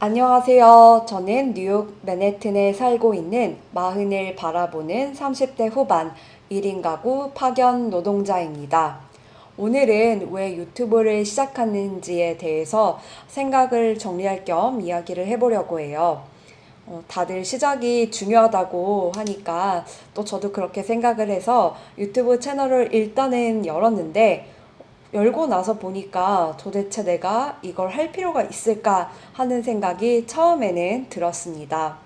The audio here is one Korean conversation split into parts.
안녕하세요. 저는 뉴욕 맨해튼에 살고 있는 마흔을 바라보는 30대 후반 1인 가구 파견 노동자입니다. 오늘은 왜 유튜브를 시작하는지에 대해서 생각을 정리할 겸 이야기를 해보려고 해요. 다들 시작이 중요하다고 하니까 또 저도 그렇게 생각을 해서 유튜브 채널을 일단은 열었는데 열고 나서 보니까 도대체 내가 이걸 할 필요가 있을까 하는 생각이 처음에는 들었습니다.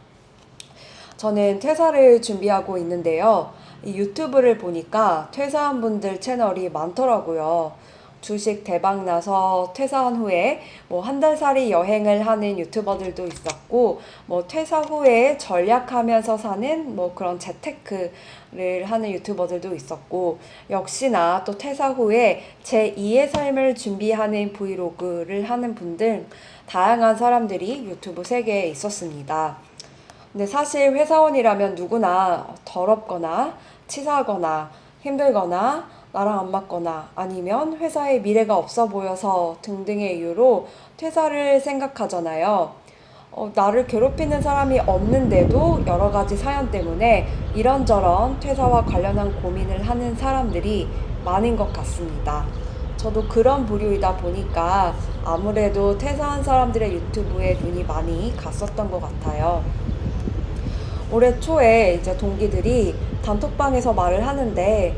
저는 퇴사를 준비하고 있는데요. 이 유튜브를 보니까 퇴사한 분들 채널이 많더라고요. 주식 대박 나서 퇴사한 후에 뭐 한 달살이 여행을 하는 유튜버들도 있었고, 뭐 퇴사 후에 전략하면서 사는 뭐 그런 재테크를 하는 유튜버들도 있었고, 역시나 또 퇴사 후에 제2의 삶을 준비하는 브이로그를 하는 분들, 다양한 사람들이 유튜브 세계에 있었습니다. 근데 사실 회사원이라면 누구나 더럽거나 치사하거나 힘들거나 나랑 안 맞거나 아니면 회사의 미래가 없어 보여서 등등의 이유로 퇴사를 생각하잖아요. 나를 괴롭히는 사람이 없는데도 여러 가지 사연 때문에 이런저런 퇴사와 관련한 고민을 하는 사람들이 많은 것 같습니다. 저도 그런 부류이다 보니까 아무래도 퇴사한 사람들의 유튜브에 눈이 많이 갔었던 것 같아요. 올해 초에 이제 동기들이 단톡방에서 말을 하는데,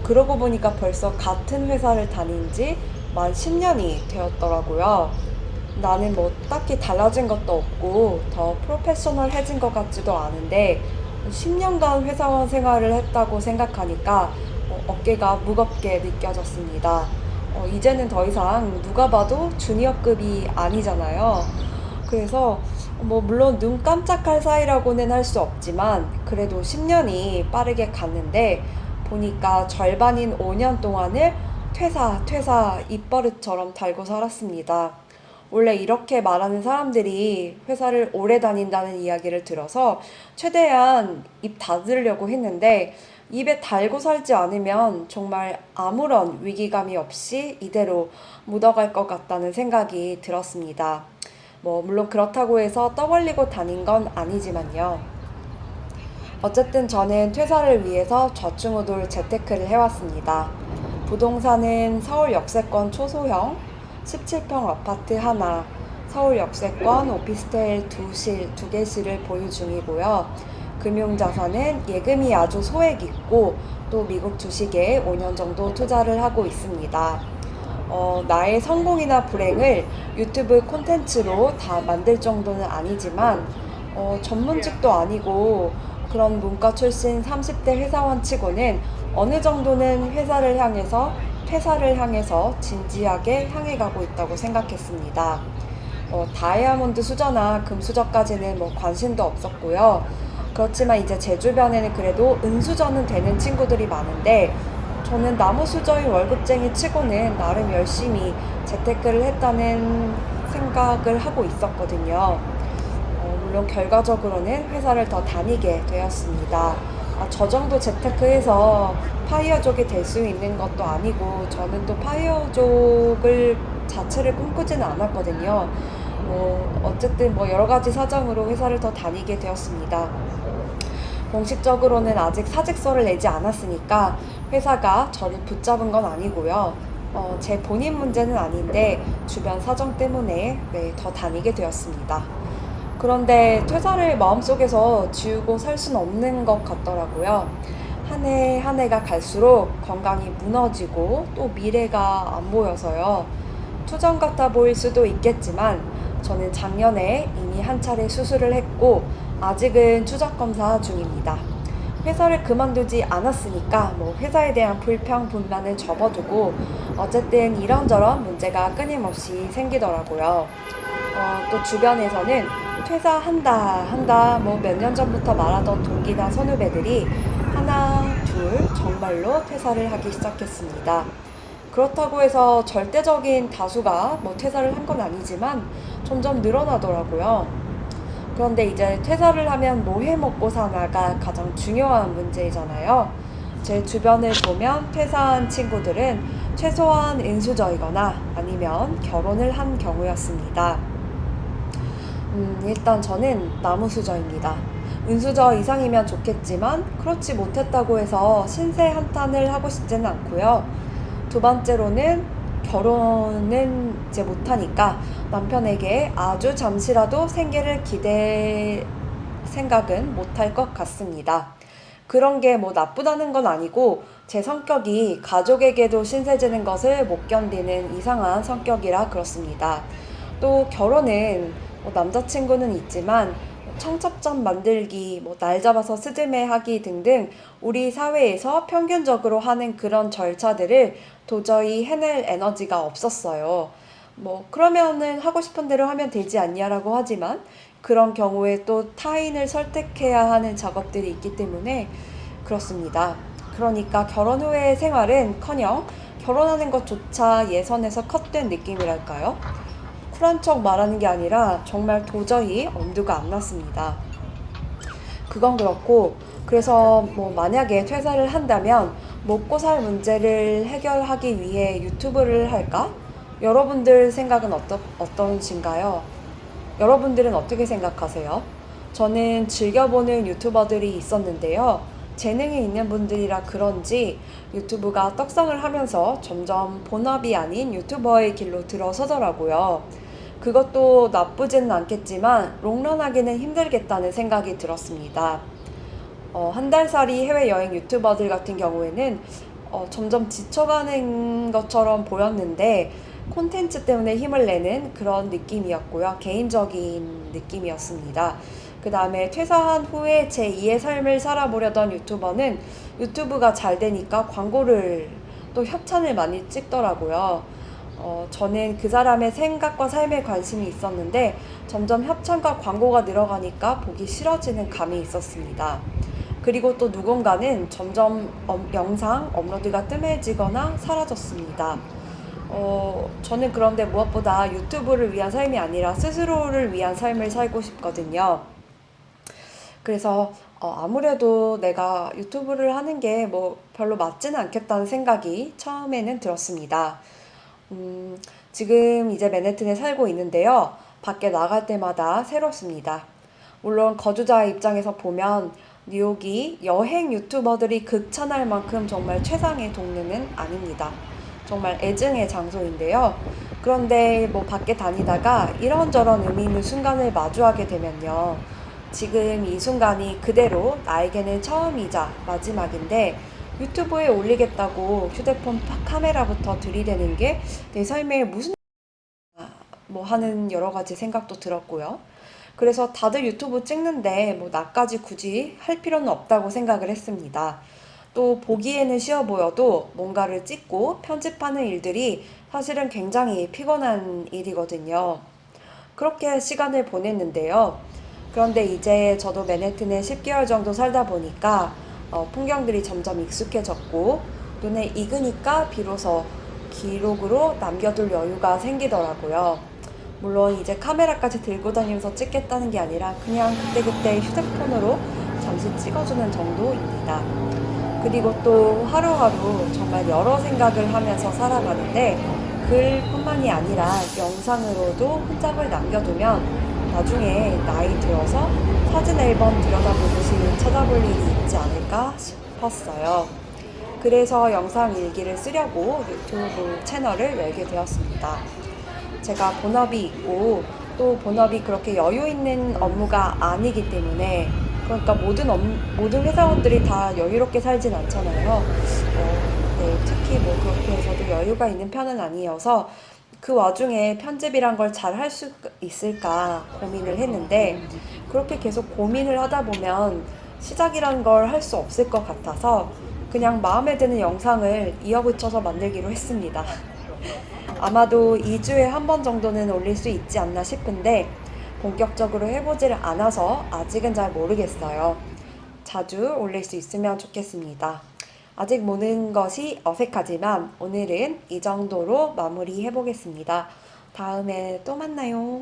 그러고 보니까 벌써 같은 회사를 다닌 지 만 10년이 되었더라고요. 나는 뭐 딱히 달라진 것도 없고 더 프로페셔널해진 것 같지도 않은데 10년간 회사원 생활을 했다고 생각하니까 어깨가 무겁게 느껴졌습니다. 이제는 더 이상 누가 봐도 주니어급이 아니잖아요. 그래서 뭐 물론 눈 깜짝할 사이라고는 할 수 없지만 그래도 10년이 빠르게 갔는데 보니까 절반인 5년 동안을 퇴사 입버릇처럼 달고 살았습니다. 원래 이렇게 말하는 사람들이 회사를 오래 다닌다는 이야기를 들어서 최대한 입 닫으려고 했는데 입에 달고 살지 않으면 정말 아무런 위기감이 없이 이대로 묻어갈 것 같다는 생각이 들었습니다. 뭐 물론 그렇다고 해서 떠벌리고 다닌 건 아니지만요. 어쨌든 저는 퇴사를 위해서 좌충우돌 재테크를 해왔습니다. 부동산은 서울 역세권 초소형 17평 아파트 하나, 서울 역세권 오피스텔 두 개실을 보유 중이고요. 금융자산은 예금이 아주 소액 있고 또 미국 주식에 5년 정도 투자를 하고 있습니다. 나의 성공이나 불행을 유튜브 콘텐츠로 다 만들 정도는 아니지만 전문직도 아니고 그런 문과 출신 30대 회사원 치고는 어느 정도는 회사를 향해서 퇴사를 향해서 진지하게 향해 가고 있다고 생각했습니다. 다이아몬드 수저나 금수저까지는 뭐 관심도 없었고요. 그렇지만 이제 제 주변에는 그래도 은수저는 되는 친구들이 많은데 저는 나무수저인 월급쟁이 치고는 나름 열심히 재테크를 했다는 생각을 하고 있었거든요. 물론 결과적으로는 회사를 더 다니게 되었습니다. 저 정도 재테크해서 파이어족이 될 수 있는 것도 아니고 저는 또 파이어족을 자체를 꿈꾸지는 않았거든요. 어쨌든 뭐 여러 가지 사정으로 회사를 더 다니게 되었습니다. 공식적으로는 아직 사직서를 내지 않았으니까 회사가 저를 붙잡은 건 아니고요. 제 본인 문제는 아닌데 주변 사정 때문에 더 다니게 되었습니다. 그런데 퇴사를 마음속에서 지우고 살 수는 없는 것 같더라고요. 한 해 한 해가 갈수록 건강이 무너지고 또 미래가 안 보여서요. 투정 같아 보일 수도 있겠지만 저는 작년에 이미 한 차례 수술을 했고 아직은 추적 검사 중입니다. 회사를 그만두지 않았으니까 뭐 회사에 대한 불평, 불만을 접어두고 어쨌든 이런저런 문제가 끊임없이 생기더라고요. 또 주변에서는 퇴사한다 뭐 몇 년 전부터 말하던 동기나 선후배들이 하나, 둘 정말로 퇴사를 하기 시작했습니다. 그렇다고 해서 절대적인 다수가 뭐 퇴사를 한 건 아니지만 점점 늘어나더라고요. 그런데 이제 퇴사를 하면 뭐 해 먹고 사나가 가장 중요한 문제이잖아요. 제 주변을 보면 퇴사한 친구들은 최소한 인수저이거나 아니면 결혼을 한 경우였습니다. 일단 저는 나무수저입니다. 은수저 이상이면 좋겠지만 그렇지 못했다고 해서 신세 한탄을 하고 싶지는 않고요. 두 번째로는 결혼은 이제 못하니까 남편에게 아주 잠시라도 생계를 기댈 생각은 못할 것 같습니다. 그런 게 뭐 나쁘다는 건 아니고 제 성격이 가족에게도 신세지는 것을 못 견디는 이상한 성격이라 그렇습니다. 또 결혼은 남자친구는 있지만 청첩장 만들기, 날 잡아서 스드메 하기 등등 우리 사회에서 평균적으로 하는 그런 절차들을 도저히 해낼 에너지가 없었어요. 그러면은 하고 싶은 대로 하면 되지 않냐라고 하지만 그런 경우에 또 타인을 설득해야 하는 작업들이 있기 때문에 그렇습니다. 그러니까 결혼 후의 생활은 커녕 결혼하는 것조차 예선에서 컷된 느낌이랄까요? 쿨한 척 말하는 게 아니라 정말 도저히 엄두가 안 났습니다. 그건 그렇고, 그래서 만약에 퇴사를 한다면 먹고 살 문제를 해결하기 위해 유튜브를 할까? 여러분들 생각은 어떠신가요? 여러분들은 어떻게 생각하세요? 저는 즐겨보는 유튜버들이 있었는데요. 재능이 있는 분들이라 그런지 유튜브가 떡상을 하면서 점점 본업이 아닌 유튜버의 길로 들어서더라고요. 그것도 나쁘지는 않겠지만 롱런하기는 힘들겠다는 생각이 들었습니다. 한 달살이 해외여행 유튜버들 같은 경우에는 점점 지쳐가는 것처럼 보였는데 콘텐츠 때문에 힘을 내는 그런 느낌이었고요. 개인적인 느낌이었습니다. 그 다음에 퇴사한 후에 제2의 삶을 살아보려던 유튜버는 유튜브가 잘 되니까 광고를 또 협찬을 많이 찍더라고요. 저는 그 사람의 생각과 삶에 관심이 있었는데 점점 협찬과 광고가 늘어가니까 보기 싫어지는 감이 있었습니다. 그리고 또 누군가는 점점 영상 업로드가 뜸해지거나 사라졌습니다. 저는 그런데 무엇보다 유튜브를 위한 삶이 아니라 스스로를 위한 삶을 살고 싶거든요. 그래서 아무래도 내가 유튜브를 하는 게 별로 맞지는 않겠다는 생각이 처음에는 들었습니다. 지금 이제 맨해튼에 살고 있는데요. 밖에 나갈 때마다 새롭습니다. 물론 거주자의 입장에서 보면 뉴욕이 여행 유튜버들이 극찬할 만큼 정말 최상의 동네는 아닙니다. 정말 애증의 장소인데요. 그런데 밖에 다니다가 이런저런 의미 있는 순간을 마주하게 되면요. 지금 이 순간이 그대로 나에게는 처음이자 마지막인데 유튜브에 올리겠다고 휴대폰 카메라부터 들이대는 게 내 삶에 무슨 하는 여러 가지 생각도 들었고요. 그래서 다들 유튜브 찍는데 나까지 굳이 할 필요는 없다고 생각을 했습니다. 또 보기에는 쉬워 보여도 뭔가를 찍고 편집하는 일들이 사실은 굉장히 피곤한 일이거든요. 그렇게 시간을 보냈는데요. 그런데 이제 저도 맨해튼에 10개월 정도 살다 보니까 풍경들이 점점 익숙해졌고 눈에 익으니까 비로소 기록으로 남겨둘 여유가 생기더라고요. 물론 이제 카메라까지 들고 다니면서 찍겠다는 게 아니라 그냥 그때그때 휴대폰으로 잠시 찍어주는 정도입니다. 그리고 또 하루하루 정말 여러 생각을 하면서 살아가는데 글뿐만이 아니라 영상으로도 흔적을 남겨두면 나중에 나이 들어서 사진 앨범 들여다보듯이 찾아볼 일이 있지 않을까 싶었어요. 그래서 영상 일기를 쓰려고 유튜브 채널을 열게 되었습니다. 제가 본업이 있고 또 본업이 그렇게 여유 있는 업무가 아니기 때문에 그러니까 모든 회사원들이 다 여유롭게 살진 않잖아요. 네, 특히 그렇게 해서도 여유가 있는 편은 아니어서 그 와중에 편집이란 걸 잘 할 수 있을까 고민을 했는데 그렇게 계속 고민을 하다 보면 시작이란 걸 할 수 없을 것 같아서 그냥 마음에 드는 영상을 이어붙여서 만들기로 했습니다. 아마도 2주에 한 번 정도는 올릴 수 있지 않나 싶은데 본격적으로 해보지를 않아서 아직은 잘 모르겠어요. 자주 올릴 수 있으면 좋겠습니다. 아직 모든 것이 어색하지만 오늘은 이 정도로 마무리해보겠습니다. 다음에 또 만나요.